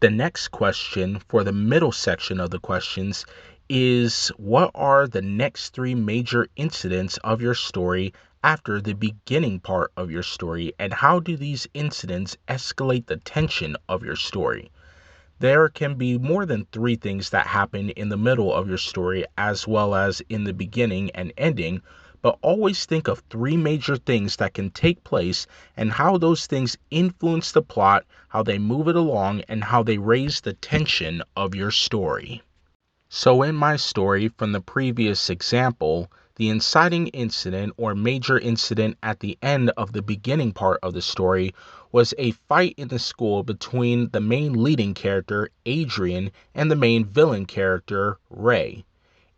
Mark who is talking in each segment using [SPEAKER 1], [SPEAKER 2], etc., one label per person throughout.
[SPEAKER 1] The next question for the middle section of the questions is, what are the next three major incidents of your story after the beginning part of your story, and how do these incidents escalate the tension of your story? There can be more than three things that happen in the middle of your story as well as in the beginning and ending, but always think of three major things that can take place and how those things influence the plot, how they move it along, and how they raise the tension of your story. So, in my story from the previous example, the inciting incident or major incident at the end of the beginning part of the story was a fight in the school between the main leading character, Adrian, and the main villain character, Ray.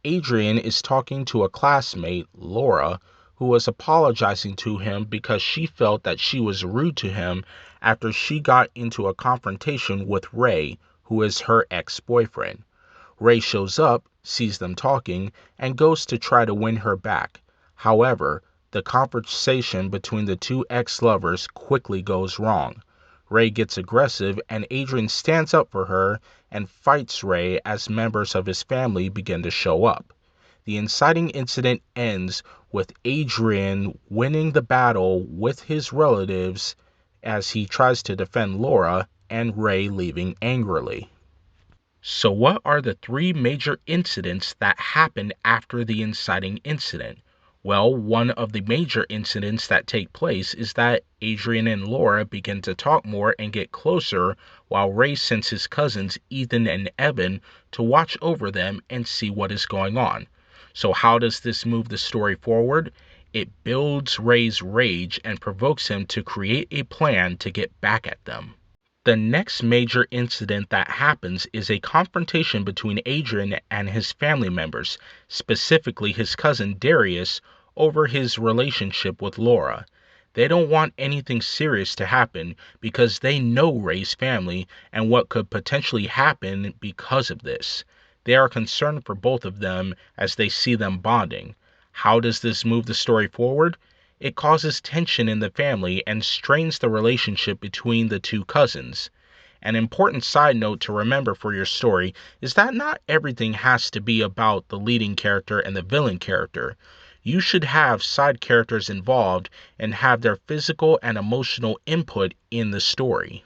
[SPEAKER 1] Adrian is talking to a classmate, Laura, who was apologizing to him because she felt that she was rude to him after she got into a confrontation with Ray, who is her ex-boyfriend. Ray shows up, sees them talking, and goes to try to win her back. However, the conversation between the two ex-lovers quickly goes wrong. Ray gets aggressive and Adrian stands up for her and fights Ray as members of his family begin to show up. The inciting incident ends with Adrian winning the battle with his relatives as he tries to defend Laura, and Ray leaving angrily. So, what are the three major incidents that happened after the inciting incident? Well, one of the major incidents that take place is that Adrian and Laura begin to talk more and get closer, while Ray sends his cousins Ethan and Evan to watch over them and see what is going on. So, how does this move the story forward? It builds Ray's rage and provokes him to create a plan to get back at them. The next major incident that happens is a confrontation between Adrian and his family members, specifically his cousin Darius, over his relationship with Laura. They don't want anything serious to happen because they know Ray's family and what could potentially happen because of this. They are concerned for both of them as they see them bonding. How does this move the story forward? It causes tension in the family and strains the relationship between the two cousins. An important side note to remember for your story is that not everything has to be about the leading character and the villain character. You should have side characters involved and have their physical and emotional input in the story.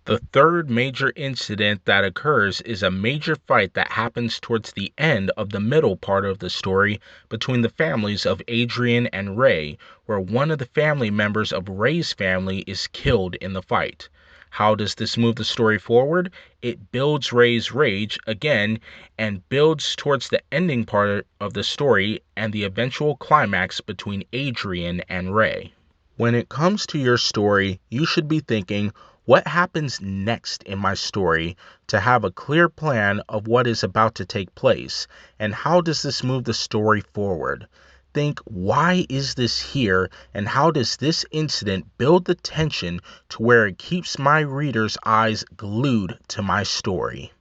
[SPEAKER 1] The third major incident that occurs is a major fight that happens towards the end of the middle part of the story between the families of Adrian and Ray, where one of the family members of Ray's family is killed in the fight. How does this move the story forward? It builds Ray's rage again and builds towards the ending part of the story and the eventual climax between Adrian and Ray. When it comes to your story, you should be thinking, what happens next in my story, to have a clear plan of what is about to take place, and how does this move the story forward? Think, why is this here, and how does this incident build the tension to where it keeps my reader's eyes glued to my story?